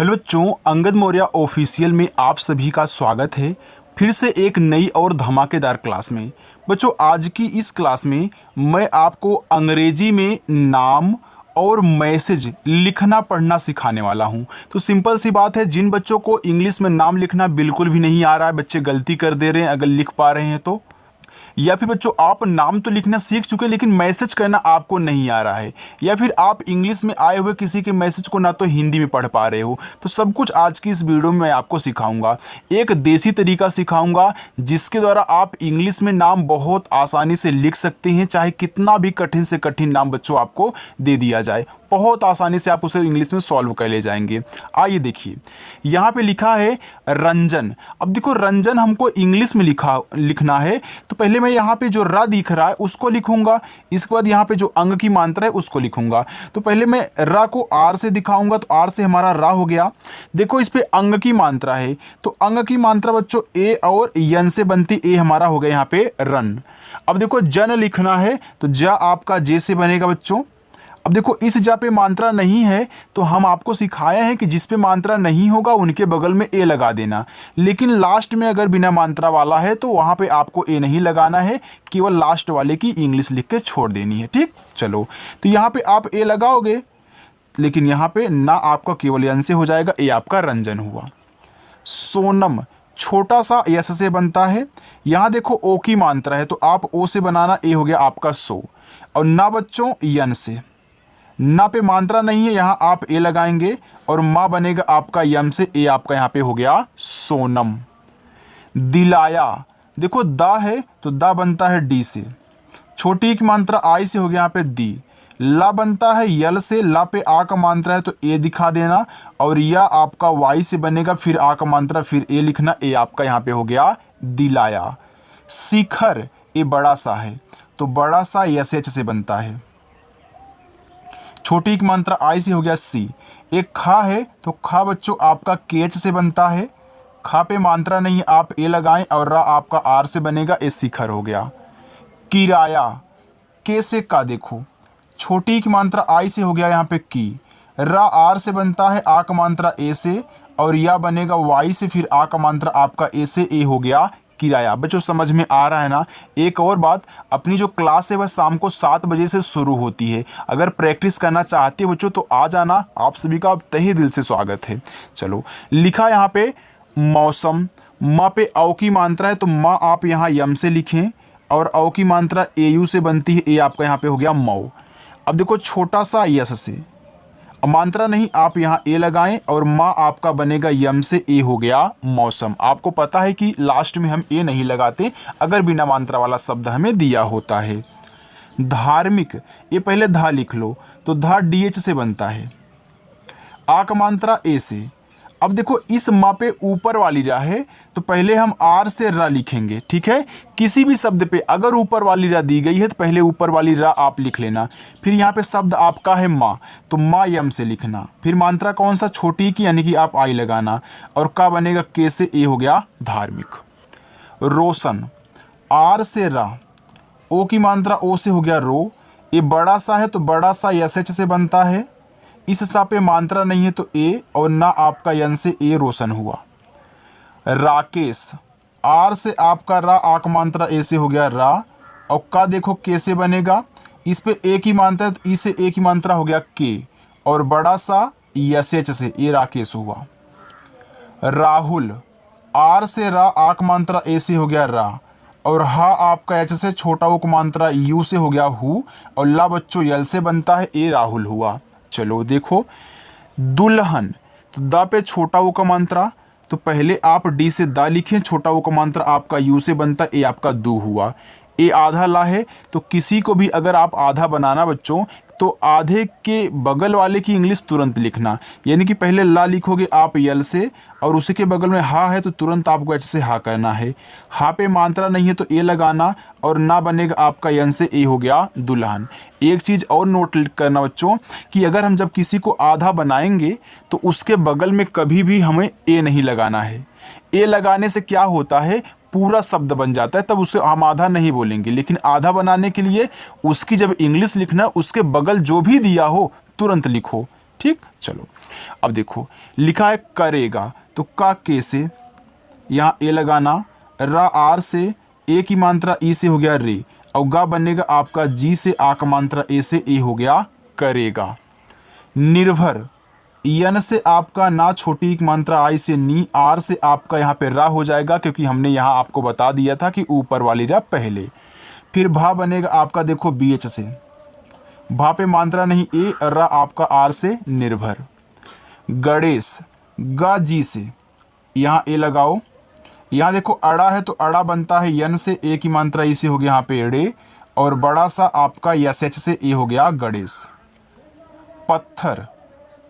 Hello बच्चों, Angad Maurya official में आप सभी का स्वागत है फिर से एक नई और धमाकेदार क्लास में। बच्चों, आज की इस क्लास में मैं आपको अंग्रेजी में नाम और मैसेज लिखना पढ़ना सिखाने वाला हूं। तो सिंपल सी बात है, जिन बच्चों को इंग्लिश में नाम लिखना बिल्कुल भी नहीं आ रहा है, बच्चे गलती कर दे रहे हैं अगर लिख पा रहे हैं तो, या फिर बच्चों आप नाम तो लिखना सीख चुके हैं लेकिन मैसेज करना आपको नहीं आ रहा है, या फिर आप इंग्लिश में आए हुए किसी के मैसेज को ना तो हिंदी में पढ़ पा रहे हो, तो सब कुछ आज की इस वीडियो में मैं आपको सिखाऊंगा। एक देसी तरीका सिखाऊंगा जिसके द्वारा आप इंग्लिश में नाम बहुत आसानी से लिख सकते हैं, चाहे कितना भी कठिन से कठिन नाम बच्चों आपको दे दिया जाए, बहुत आसानी से आप उसे इंग्लिश में सॉल्व कर ले जाएंगे। आइए देखिए, यहाँ पे लिखा है रंजन। अब देखो, रंजन हमको इंग्लिश में लिखना है, तो पहले मैं यहाँ पे जो र दिख रहा है उसको लिखूंगा, इसके बाद यहाँ पे जो अंग की मात्रा है उसको लिखूंगा। तो पहले मैं र को आर से दिखाऊंगा, तो आर से हमारा रा हो गया। देखो इस पे अंग की मात्रा है, तो अंग की मात्रा बच्चों ए और यन से बनती, ए हमारा हो गया यहाँ पे रन। अब देखो जन लिखना है, तो जा आपका जे से बनेगा बच्चों। अब देखो इस जा पे मात्रा नहीं है, तो हम आपको सिखाया है कि जिस पे मात्रा नहीं होगा उनके बगल में ए लगा देना, लेकिन लास्ट में अगर बिना मात्रा वाला है तो वहाँ पे आपको ए नहीं लगाना है, केवल लास्ट वाले की इंग्लिश लिख के छोड़ देनी है। ठीक, चलो तो यहाँ पे आप ए लगाओगे, लेकिन यहाँ पे ना आपका केवल यन से हो जाएगा, ए आपका रंजन हुआ। सोनम छोटा सा यस से बनता है, यहाँ देखो ओ की मात्रा है तो आप ओ से बनाना, ए हो गया आपका सो, और ना बच्चों यन से, ना पे मात्रा नहीं है, यहाँ आप ए लगाएंगे और माँ बनेगा आपका यम से, ए आपका यहाँ पे हो गया सोनम। दिलाया, देखो दा है तो दा बनता है डी से, छोटी की मात्रा आई से हो गया यहाँ पे दी। ला बनता है यल से, ला पे आ का मात्रा है तो ए दिखा देना, और या आपका वाई से बनेगा, फिर आ का मात्रा फिर ए लिखना, ए आपका यहाँ पे हो गया दिलाया। शिखर, ए बड़ा सा है तो बड़ा सा यस एच से बनता है, छोटी की मात्रा आई से हो गया सी। एक खा है तो खा बच्चों आपका केच से बनता है, खा पे मात्रा नहीं, आप ए लगाएं, और रा आपका आर से बनेगा, ए शिखर हो गया। किराया, के से का देखो, छोटी की मात्रा आई से हो गया यहाँ पे की, रा आर से बनता है, आ का मात्रा ए से, और या बनेगा वाई से, फिर आ का मात्रा आपका ए से, ए हो गया किराया। बच्चों समझ में आ रहा है ना। एक और बात, अपनी जो क्लास है वह शाम को 7 बजे से शुरू होती है, अगर प्रैक्टिस करना चाहते हो बच्चों तो आ जाना, आप सभी का तहे दिल से स्वागत है। चलो लिखा यहाँ पे मौसम, माँ पे औ की मात्रा है तो माँ आप यहाँ यम से लिखें, और औ की मात्रा ए यू से बनती है, ए आपका यहाँ पे हो गया मऊ। अब देखो छोटा सा यस से, मात्रा नहीं, आप यहाँ ए लगाएं, और माँ आपका बनेगा यम से, ए हो गया मौसम। आपको पता है कि लास्ट में हम ए नहीं लगाते अगर बिना मात्रा वाला शब्द हमें दिया होता है। धार्मिक, ये पहले धा लिख लो, तो धा डी एच से बनता है, आ का मात्रा ए से। अब देखो इस माँ पे ऊपर वाली रा है तो पहले हम आर से रा लिखेंगे, ठीक है। किसी भी शब्द पे अगर ऊपर वाली रा दी गई है तो पहले ऊपर वाली रा आप लिख लेना, फिर यहाँ पे शब्द आपका है माँ, तो माँ यम से लिखना, फिर मात्रा कौन सा, छोटी की, यानी कि आप आई लगाना, और का बनेगा के से, ए हो गया धार्मिक। रोशन, आर से रा, ओ की मात्रा ओ से हो गया रो, ये बड़ा सा है तो बड़ा सा यस एच से बनता है, इस सा पे मात्रा नहीं है तो ए, और ना आपका यन से, ए रोशन हुआ। राकेश, आर से आपका रा, आक मात्रा ए से हो गया रा, और का देखो के से बनेगा, इस पे ए की मात्रा है तो ई से ए की मात्रा हो गया के, और बड़ा सा यस एच से, ए राकेश हुआ। राहुल, आर से रा, आक मात्रा ए से हो गया रा, और हा आपका एच से, छोटा ओ की मात्रा यू से हो गया हु, और ला बच्चों यल से बनता है, ए राहुल हुआ। चलो देखो दुल्हन, तो दा पे छोटा ओ का मात्रा, तो पहले आप डी से दा लिखें, छोटा ओ का मात्रा आपका यू से बनता, ए आपका दू हुआ। ए आधा ला है तो किसी को भी अगर आप आधा बनाना बच्चों, तो आधे के बगल वाले की इंग्लिश तुरंत लिखना, यानी कि पहले ला लिखोगे आप यल से, और उसी के बगल में हा है तो तुरंत आपको एच से हा करना है, हा पे मात्रा नहीं है तो ए लगाना, और ना बनेगा आपका यन से, ए हो गया दुल्हन। एक चीज़ और नोट करना बच्चों, कि अगर हम जब किसी को आधा बनाएंगे तो उसके बगल में कभी भी हमें ए नहीं लगाना है। ए लगाने से क्या होता है, पूरा शब्द बन जाता है, तब उसे हम आधा नहीं बोलेंगे, लेकिन आधा बनाने के लिए उसकी जब इंग्लिश लिखना उसके बगल जो भी दिया हो तुरंत लिखो, ठीक, चलो अब देखो लिखा है करेगा, तो का के से यहाँ ए लगाना, रा आर से ए की मात्रा ई से हो गया रे, और गा बनेगा आपका जी से आ का मात्रा ए से ए हो गया करेगा। निर्भर यन से आपका ना छोटी की मात्रा आई से नी, आर से आपका यहाँ पे रा हो जाएगा क्योंकि हमने यहाँ आपको बता दिया था कि ऊपर वाली रा पहले। फिर भा बनेगा आपका देखो बी एच से, भा पे मात्रा नहीं ए, रा आपका आर से निर्भर। गणेश गा जी से यहाँ ए लगाओ, यहाँ देखो अड़ा है तो अड़ा बनता है यन से, ए की मात्रा ई से हो गया यहाँ पे एड़े, और बड़ा सा आपका यस एच से ए हो गया गणेश। पत्थर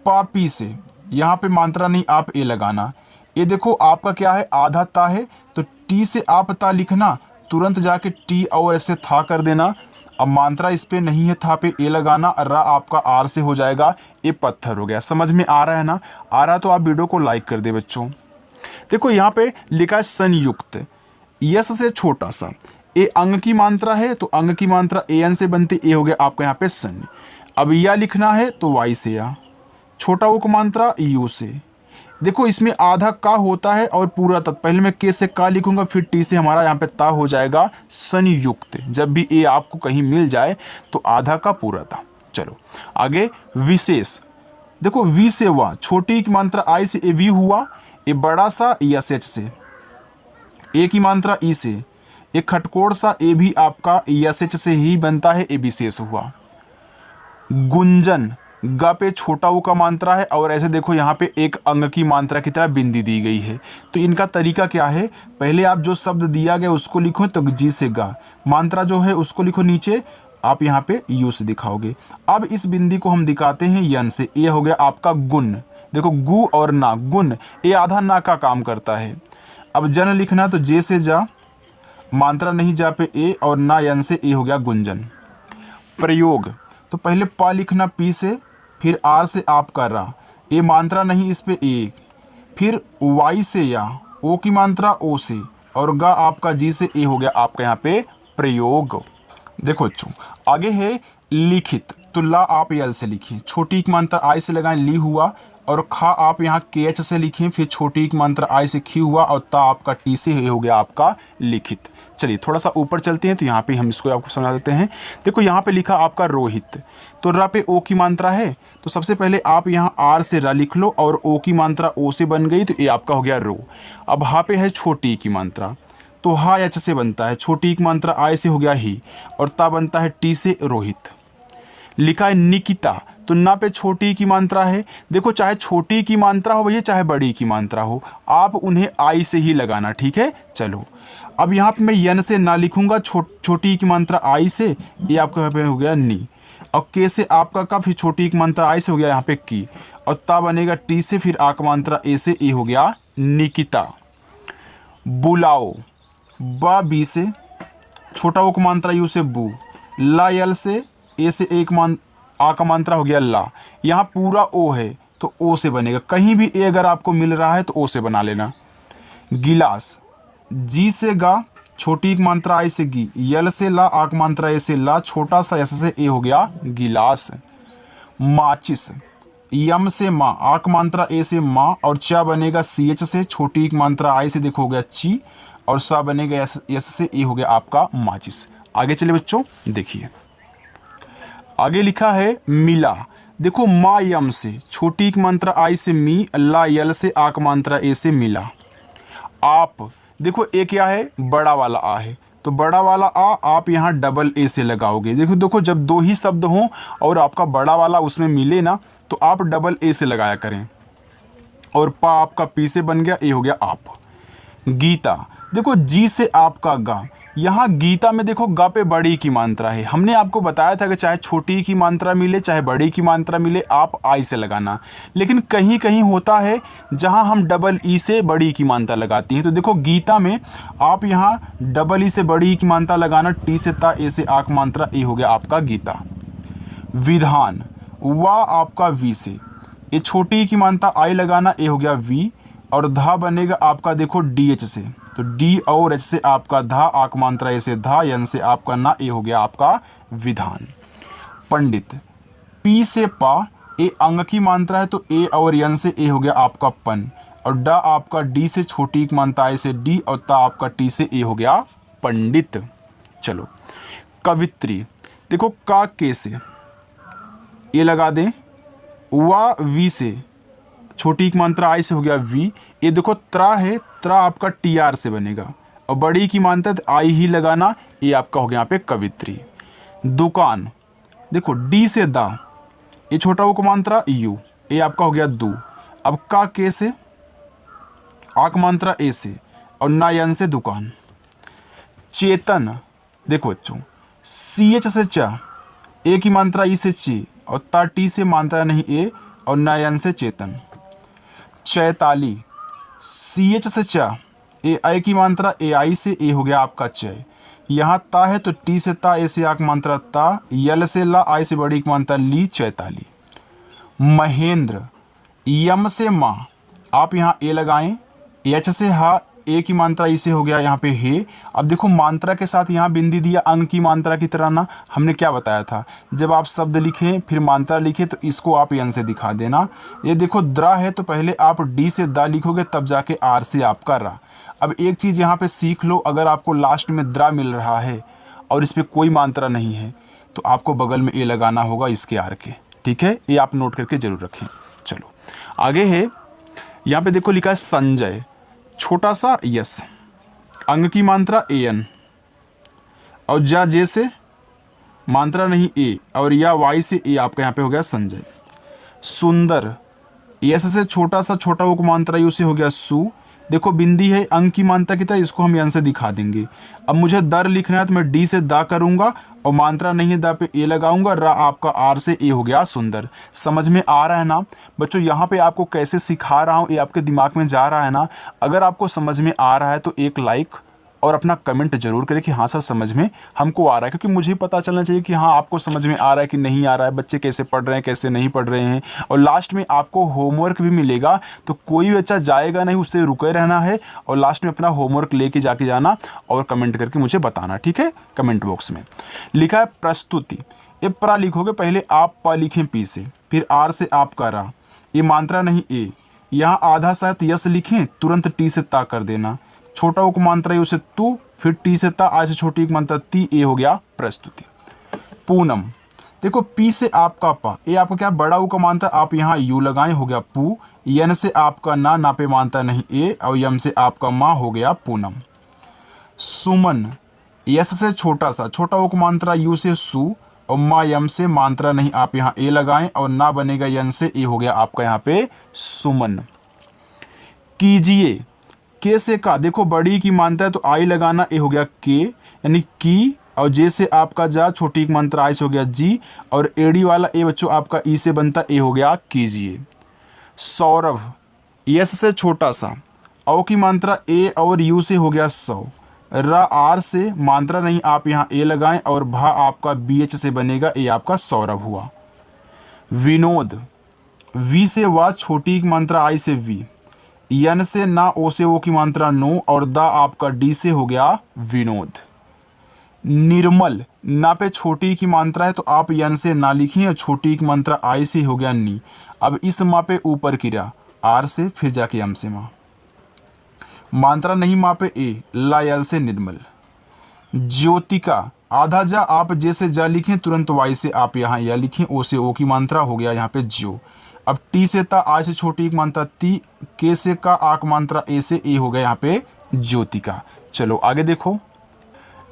पापी से यहाँ पे मात्रा नहीं आप ए लगाना, ये देखो आपका क्या है आधा ता है तो टी से आप ता लिखना, तुरंत जाके टी और ऐसे था कर देना। अब मात्रा इस पे नहीं है, था पे ए लगाना, रा आपका आर से हो जाएगा, ये पत्थर हो गया। समझ में आ रहा है ना? आ रहा तो आप वीडियो को लाइक कर दे बच्चों। देखो यहाँ पे लिखा है संयुक्त, यस से छोटा सा, ए अंग की मात्रा है तो अंग की मात्रा ए एन से बनती, ए हो गया आपका यहाँ पे सन। अब या लिखना है तो वाई से या, छोटा उक मात्रा यू से। देखो इसमें आधा का होता है और पूरा तत्, पहले मैं के से का लिखूंगा फिर टी से हमारा यहाँ पे ता हो जाएगा संयुक्त। जब भी ए आपको कहीं मिल जाए तो आधा का पूरा था। चलो आगे विशेष, देखो वी से वा, छोटी की मात्रा आई से ए वी हुआ, ए बड़ा सा यस एच से, ए की मात्रा ई से, एक खटकोड़ सा ए भी आपका यस एच से ही बनता है, ए विशेष हुआ। गुंजन गा पे छोटा ऊ का मात्रा है और ऐसे देखो यहाँ पे एक अंग की मात्रा की तरह बिंदी दी गई है। तो इनका तरीका क्या है, पहले आप जो शब्द दिया गया उसको लिखो, तो जी से गा, मात्रा जो है उसको लिखो नीचे, आप यहाँ पे यू से दिखाओगे। अब इस बिंदी को हम दिखाते हैं यन से, ये हो गया आपका गुण। देखो गु और ना, गुण ये आधा ना का काम करता है। अब जन लिखना तो जे से जा, मात्रा नहीं जा पे ए, और ना यन से ए हो गया गुंजन। प्रयोग तो पहले पा लिखना पी से, फिर आर से आप कर रहा, ए मात्रा नहीं इस पे ए, फिर वाई से या, ओ की मात्रा ओ से, और गा आपका जी से ए हो गया आपका यहाँ पे प्रयोग। देखो बच्चों आगे है लिखित, तो ला आप यल से लिखिए, छोटी की मात्रा आई से लगाएं ली हुआ, और खा आप यहाँ के एच से लिखें, फिर छोटी की मात्रा आई से खी हुआ, और ता आपका टी से हो गया आपका लिखित। चलिए थोड़ा सा ऊपर चलते हैं तो यहाँ पे हम इसको आपको समझा देते हैं। देखो यहाँ पे लिखा आपका रोहित, तो रा पे ओ की मात्रा है, तो सबसे पहले आप यहाँ आर से रा लिख लो, और ओ की मात्रा ओ से बन गई तो ये आपका हो गया रो। अब हा पे है छोटी की मात्रा, तो हा एच से बनता है, छोटी की मात्रा आई से हो गया ही, और ता बनता है टी से रोहित। लिखा है निकिता, तो ना पे छोटी की मात्रा है, देखो चाहे छोटी की मात्रा हो भैया चाहे बड़ी की मात्रा हो, आप उन्हें आई से ही लगाना, ठीक है। चलो अब यहाँ पे मैं यन से ना लिखूंगा, छोटी की मात्रा आई से, ये आपका यहाँ पे हो गया नी, और के से आपका का, फिर छोटी की मात्रा आई से हो गया यहाँ पे की, और ता बनेगा टी से, फिर आ का मात्रा ए से, ए हो गया निकिता। बुलाओ बा बी से, छोटा ओ का मात्रा यू से बू, ला यल से, ए से एक आ का मात्रा हो गया ला, यहाँ पूरा ओ है तो ओ से बनेगा, कहीं भी ए अगर आपको मिल रहा है तो ओ से बना लेना। गिलास जी से गा, छोटी की मात्रा आई से गी, यल से ला, आ की मात्रा ए से ला, छोटा सा एस से ए हो गया गिलास। माचिस यम से माँ, आ की मात्रा ए से माँ, और चा बनेगा सी एच से, छोटी की मात्रा आई से देखो हो गया ची, और सा बनेगा एस से ए हो गया आपका माचिस। आगे चले बच्चों देखिए आगे लिखा है मिला, देखो मा यम से, छोटी की मात्रा आई से मी, ला यल से, आ की मात्रा ए से मिला। आप देखो ए क्या है, बड़ा वाला आ है, तो बड़ा वाला आ आप यहाँ डबल ए से लगाओगे। देखो जब दो ही शब्द हों और आपका बड़ा वाला उसमें मिले ना, तो आप डबल ए से लगाया करें। और पा आपका पी से बन गया, ए हो गया आप। गीता देखो जी से आपका गा, यहाँ गीता में देखो गा पे बड़ी की मात्रा है, हमने आपको बताया था कि चाहे छोटी की मात्रा मिले चाहे बड़ी की मात्रा मिले आप आई से लगाना, लेकिन कहीं कहीं होता है जहाँ हम डबल ई से बड़ी की मात्रा लगाती हैं। तो देखो गीता में आप यहाँ डबल ई से बड़ी की मात्रा लगाना, टी से ता, ए से आ की मात्रा, ए हो गया आपका गीता। विधान वा आपका वी से, ये छोटी की मात्रा आई लगाना, ए हो गया वी, और धा बनेगा आपका देखो डी एच से, तो डी और एच से आपका धा, आक मात्रा ए से धा, यन से आपका ना, ए हो गया आपका विधान। पंडित पी से पा, ए अंग की मात्रा है तो ए और यन से ए हो गया आपका पन, और डा आपका डी से छोटी एक मात्रा आई से डी, और ता आपका टी से ए हो गया पंडित। चलो कवित्री, देखो का के से ए लगा दें, वा वी से छोटी एक मात्रा आई से हो गया वी, ये देखो त्रा है, त्रा आपका टी आर से बनेगा, और बड़ी की मात्रा आई ही लगाना, ये आपका हो गया यहाँ पे कवित्री। दुकान, देखो डी से दा, ये छोटा वो मात्रा यू, ये आपका हो गया दू। अब का के से आक मात्रा ए से, और नायन से दुकान। चेतन, देखो बच्चों सी एच से चा, ए की मात्रा ई से ची, और ता टी से मात्रा नहीं ए, और नायन से चेतन। चैताली, सी एच से चा, ए आई की मात्रा ए आई से ए हो गया आपका चय। यहाँ ता है तो टी से ता, ए से आक मात्रा ता, यल से ला, आई से बड़ी की मात्रा ली, चैताली। महेंद्र, यम से माँ, आप यहाँ ए लगाएं, एच से हा, ए की मात्रा इसे हो गया यहाँ पे हे। अब देखो मात्रा के साथ यहाँ बिंदी दिया अंग की मात्रा की तरह ना, हमने क्या बताया था, जब आप शब्द लिखें फिर मात्रा लिखें तो इसको आप यन से दिखा देना। ये देखो द्रा है तो पहले आप डी से दा लिखोगे, तब जाके आर से आपका रा। अब एक चीज़ यहाँ पे सीख लो, अगर आपको लास्ट में द्रा मिल रहा है और इस पर कोई मात्रा नहीं है तो आपको बगल में ए लगाना होगा इसके आर के, ठीक है, ये आप नोट करके जरूर रखें। चलो आगे है, यहाँ पे देखो लिखा है संजय, छोटा सा यस, अंग की मात्रा ए एन, और जा जे से मात्रा नहीं ए, और या वाई से ए, आपका यहाँ पे हो गया संजय। सुंदर, यस से छोटा सा छोटा वो मात्रा यू से हो गया सु, देखो बिंदी है अंग की मात्रा की तरह, इसको हम यन से दिखा देंगे। अब मुझे दर लिखना है तो मैं डी से दा करूंगा, और मात्रा नहीं है दा पे ए लगाऊंगा, रा आपका आर से ए हो गया सुंदर। समझ में आ रहा है ना बच्चों, यहाँ पे आपको कैसे सिखा रहा हूँ ये आपके दिमाग में जा रहा है ना। अगर आपको समझ में आ रहा है तो एक लाइक और अपना कमेंट जरूर करें कि हाँ सर समझ में हमको आ रहा है, क्योंकि मुझे पता चलना चाहिए कि हाँ आपको समझ में आ रहा है कि नहीं आ रहा है, बच्चे कैसे पढ़ रहे हैं कैसे नहीं पढ़ रहे हैं। और लास्ट में आपको होमवर्क भी मिलेगा, तो कोई बच्चा जाएगा नहीं, उससे रुके रहना है और लास्ट में अपना होमवर्क लेके जाके जाना और कमेंट करके मुझे बताना, ठीक है। कमेंट बॉक्स में लिखा है प्रस्तुति, ये प्रा लिखोगे, पहले आप प लिखें पी से, फिर आर से आपका रा, ये मात्रा नहीं ए, यहाँ आधा शायद यस लिखें, तुरंत टी से ता कर देना, छोटा उक मात्रा है उसे तू, फिर टी से ता, आज से छोटी एक मात्रा ती, ए हो गया प्रस्तुति। पूनम, देखो पी से आपका पा, ए आपका क्या बड़ा उ का मात्रा, आप यहाँ यू लगाएं, हो गया पू, यन से आपका ना, ना पे मात्रा नहीं ए, और यम से आपका माँ, हो गया पूनम। सुमन, यस से छोटा सा छोटा उक मात्रा यू से सु, और माँ यम से मात्रा नहीं, आप यहाँ ए लगाएं, और ना बनेगा यन से ए, हो गया आपका यहाँ पे सुमन। कीजिए, के से का, देखो बड़ी की मात्रा है तो आई लगाना, ए हो गया के यानी की, और जे से आपका जा, छोटी की मात्रा आई से हो गया जी, और एडी वाला ए बच्चों आपका ई से बनता, ए हो गया कीजिए। सौरभ, यस से छोटा सा, औ की मात्रा ए और यू से हो गया सौ, रा आर से मात्रा नहीं, आप यहाँ ए लगाएं, और भा आपका बी एच से बनेगा, ए आपका सौरभ हुआ। विनोद, वी से वा, छोटी की मात्रा आई से वी, यन से ना, ओ से ओ की मात्रा नो, और दा आपका डी से हो गया विनोद। निर्मल, ना पे छोटी की मात्रा है तो आप यन से ना लिखिए, और छोटी की मात्रा आई से हो गया नी। अब इस माँ पे ऊपर किरा आर से, फिर जाके यम से माँ, मात्रा नहीं माँ पे ए, ला यल से निर्मल। ज्योतिका, आधा जा, आप जैसे जा लिखें तुरंत वाई से आप यहाँ या लिखें, ओ से ओ की मात्रा, हो गया यहाँ पे ज्यो। अब टी से ता, आई से छोटी एक मात्रा ती, के से का, आक मात्रा ए से ए, हो गया यहाँ पे ज्योतिका। चलो आगे देखो,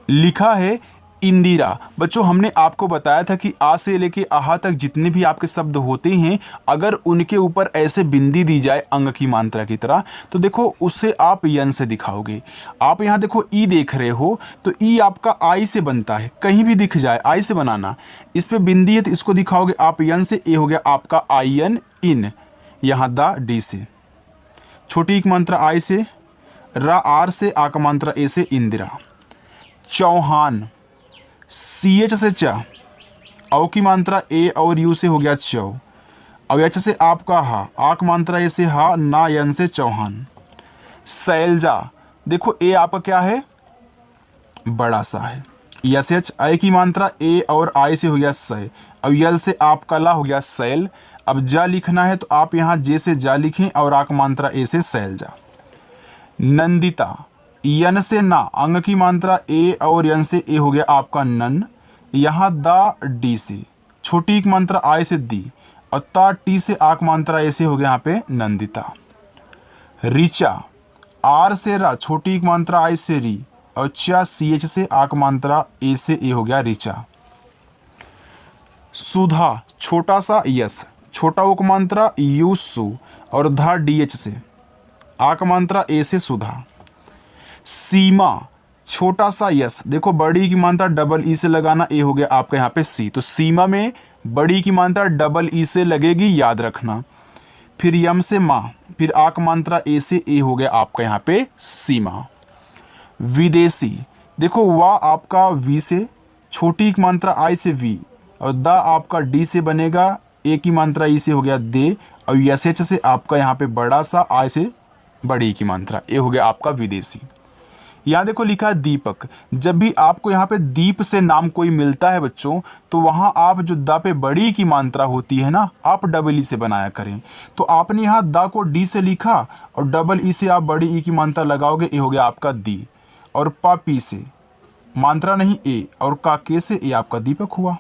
लिखा है इंदिरा। बच्चों हमने आपको बताया था कि आ से लेके आहा तक जितने भी आपके शब्द होते हैं, अगर उनके ऊपर ऐसे बिंदी दी जाए अंग की मात्रा की तरह, तो देखो उससे आप यन से दिखाओगे। आप यहाँ देखो ई देख रहे हो, तो ई आपका आई से बनता है, कहीं भी दिख जाए आई से बनाना, इस पे बिंदी है तो इसको दिखाओगे आप यन से, ए हो गया आपका आई एन इन, यहाँ दा डी से, छोटी एक मात्रा आई से, रा आर से, आ का मात्रा ए से, इंदिरा। चौहान, सी एच से चा, औ की मात्रा ए और यू से हो गया चौ, और एच से आपका हा, आक मात्रा ए से हा, ना यन से चौहान। शैलजा, देखो ए आपका क्या है बड़ा सा है, यस एच, आई की मात्रा ए और आई से हो गया सै, और यल से आपका ला, हो गया सैल। अब जा लिखना है तो आप यहाँ जे से जा लिखें और आक मात्रा ए से शैलजा। नंदिता, यन से ना, अंग की मात्रा ए और यन से ए हो गया आपका नन। यहाँ दा डी से, छोटी एक मात्रा आय से दी, और ता टी से आक मात्रा ए से हो गया यहाँ पे नंदिता। ऋचा, आर से रा, छोटी एक मात्रा आई से री, और चा सी एच से आक मात्रा ए से ए हो गया ऋचा। सुधा, छोटा सा यस, छोटा उक मात्रा यू सु, और धा डी एच से आक मात्रा ए से सुधा। सीमा, छोटा सा यस, देखो बड़ी की मात्रा डबल ई से लगाना, ए हो गया आपका यहाँ पे सी, तो सीमा में बड़ी की मात्रा डबल ई से लगेगी, याद रखना। फिर यम से माँ, फिर आक मात्रा ए से ए हो गया आपका यहाँ पे सीमा। विदेशी, देखो वाह आपका वी से, छोटी की मात्रा आई से वी, और दा आपका डी से बनेगा, ए की मात्रा ई से हो गया दे, और यस एच से आपका यहाँ पे बड़ा सा आई से बड़ी की मात्रा, ए हो गया आपका विदेशी। यहाँ देखो लिखा है दीपक, जब भी आपको यहाँ पे दीप से नाम कोई मिलता है बच्चों, तो वहाँ आप जो दा पे बड़ी की मात्रा होती है ना, आप डबल ई से बनाया करें। तो आपने यहाँ दा को डी से लिखा और डबल ई से आप बड़ी ई की मात्रा लगाओगे, ए हो गया आपका दी, और पा पी से मात्रा नहीं ए, और का के से ए आपका दीपक हुआ।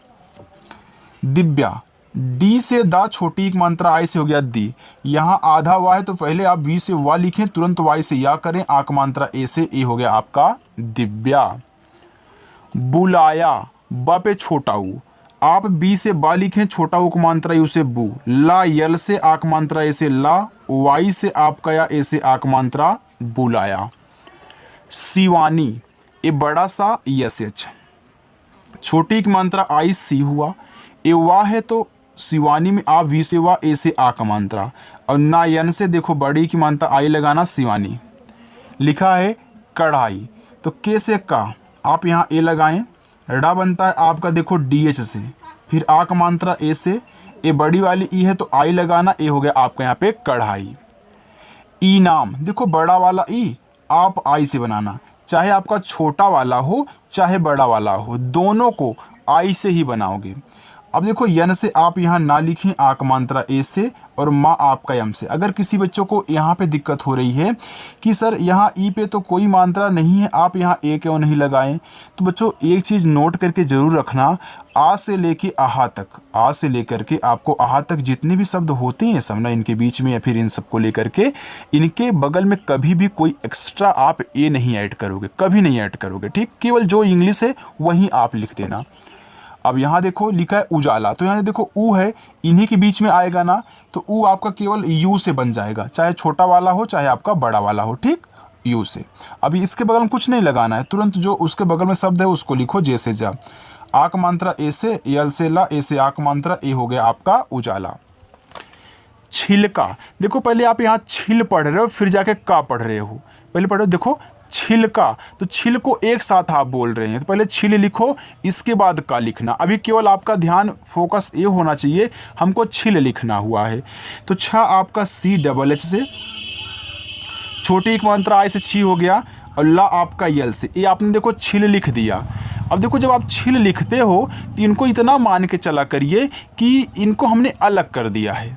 दिव्या, डी से दा, छोटी एक मात्रा आई से हो गया दी, यहाँ आधा वा है तो पहले आप वी से वा लिखें, तुरंत वाई से या करें, आक मात्रा ए से ए हो गया आपका दिव्या। बुलाया, बा पे छोटा ऊ, आप बी से बा लिखें, छोटा ऊ को मात्रा यू से बू। ला, यल से आक मात्रा ए से ला, वाई से आपका या ए से आक मात्रा बुलाया। शिवानी, ए बड़ा सा यस एच, छोटी की मात्रा आई सी हुआ, ए वा है तो शिवानी में आप वी से वा, ए से आ का मात्रा, और ना यन से देखो बड़ी की मात्रा आई लगाना, शिवानी। लिखा है कढ़ाई, तो के से का आप यहाँ ए लगाएं, ड़ा बनता है आपका देखो डी एच से, फिर आ का मात्रा ए से, ए बड़ी वाली ई है तो आई लगाना, ए हो गया आपका यहाँ पे कढ़ाई। इनाम, देखो बड़ा वाला ई आप आई से बनाना, चाहे आपका छोटा वाला हो चाहे बड़ा वाला हो, दोनों को आई से ही बनाओगे। अब देखो यन से आप यहाँ ना लिखें, आक मात्रा ए से, और माँ आपका यम से। अगर किसी बच्चों को यहाँ पे दिक्कत हो रही है कि सर यहाँ ई पे तो कोई मात्रा नहीं है, आप यहाँ ए क्यों नहीं लगाएं, तो बच्चों एक चीज़ नोट करके ज़रूर रखना, आ से लेके आहा तक, आ से लेकर के आपको आहा तक जितने भी शब्द होते हैं सब ना, इनके बीच में या फिर इन सबको लेकर के इनके बगल में कभी भी कोई एक्स्ट्रा आप ए नहीं ऐड करोगे, कभी नहीं ऐड करोगे, ठीक। केवल जो इंग्लिश है वहीं आप लिख देना। अब यहाँ देखो लिखा है उजाला, तो यहाँ देखो ऊ है, इन्हीं के बीच में आएगा ना, तो ऊ आपका केवल यू से बन जाएगा, चाहे छोटा वाला हो चाहे आपका बड़ा वाला हो, ठीक, यू से। अभी इसके बगल में कुछ नहीं लगाना है, तुरंत जो उसके बगल में शब्द है उसको लिखो, जैसे जा, आक मात्रा ए से, यल से ला, ए से आक मात्रा, ए हो गया आपका उजाला। छिलका, देखो पहले आप यहाँ छिल पढ़ रहे हो फिर जाके का पढ़ रहे हो, पहले पढ़ो देखो छिलका, तो छिल को एक साथ आप बोल रहे हैं, तो पहले छिल लिखो इसके बाद का लिखना। अभी केवल आपका ध्यान फोकस ये होना चाहिए, हमको छिल लिखना हुआ है, तो छा आपका सी डबल एच से, छोटी एक मात्रा आई से छी हो गया, और ला आपका यल से, ये आपने देखो छिल लिख दिया। अब देखो जब आप छिल लिखते हो तो इनको इतना मान के चला करिए कि इनको हमने अलग कर दिया है,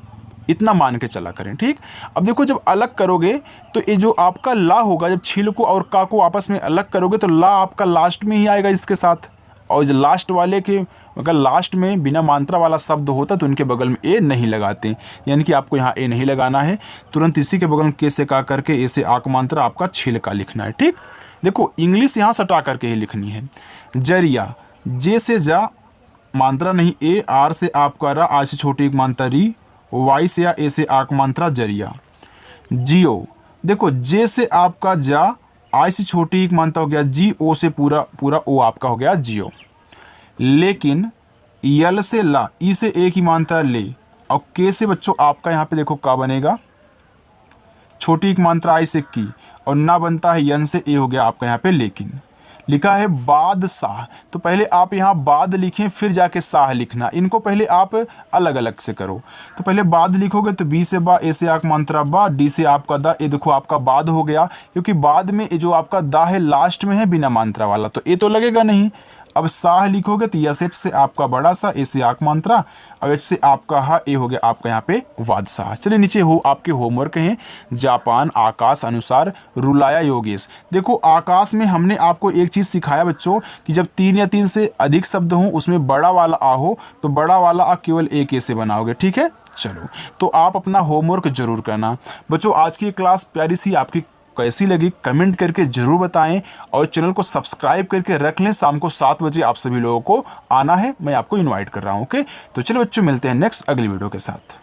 इतना मान के चला करें, ठीक। अब देखो जब अलग करोगे तो ये जो आपका ला होगा, जब छिल को और का को आपस में अलग करोगे तो ला आपका लास्ट में ही आएगा इसके साथ, और जो लास्ट वाले के अगर लास्ट में बिना मात्रा वाला शब्द होता तो उनके बगल में ए नहीं लगाते, यानी कि आपको यहाँ ए नहीं लगाना है, तुरंत इसी के बगल में के से का करके ए से आक मात्रा आपका छिलका लिखना है, ठीक। देखो इंग्लिश यहाँ सटा करके ही लिखनी है। जरिया, जे से जा मात्रा नहीं ए, आर से आपका रा, आज से छोटी एक मात्रा री, वाई से या ए से आक मात्रा जरिया। जियो, देखो जे से आपका जा, आई से छोटी एक मात्रा हो गया जी, ओ से पूरा पूरा ओ आपका हो गया जियो। लेकिन यल से ला, ई से ए की मात्रा ले, और के से बच्चों आपका यहाँ पे देखो का बनेगा, छोटी एक मात्रा आई से की, और ना बनता है यन से ए हो गया आपका यहाँ पे लेकिन। लिखा है बादशाह, तो पहले आप यहाँ बाद लिखें फिर जाके शाह लिखना, इनको पहले आप अलग अलग से करो। तो पहले बाद लिखोगे तो बी से बा, ए से आक मात्रा बा, डी से आपका दा, ये देखो आपका बाद हो गया, क्योंकि बाद में जो आपका दा है लास्ट में है बिना मात्रा वाला, तो ए तो लगेगा नहीं, अब साह लिखोगे तो यस एच से आपका बड़ा सा, ए से आक मात्रा, और एच से आपका हा, ए हो गया आपका यहाँ पे वादशाह। चलिए नीचे हो आपके होमवर्क हैं। जापान आकाश अनुसार रुलाया योगेश। देखो आकाश में हमने आपको एक चीज़ सिखाया बच्चों कि जब 3 या 3 से अधिक शब्द हों उसमें बड़ा वाला आ हो तो बड़ा वाला आ केवल एक ए से बनाओगे, ठीक है। चलो तो आप अपना होमवर्क जरूर करना बच्चों। आज की क्लास प्यारी सी आपकी कैसी लगी कमेंट करके ज़रूर बताएं और चैनल को सब्सक्राइब करके रख लें। शाम को 7 बजे आप सभी लोगों को आना है, मैं आपको इनवाइट कर रहा हूं। ओके, तो चलो बच्चों मिलते हैं नेक्स्ट अगली वीडियो के साथ।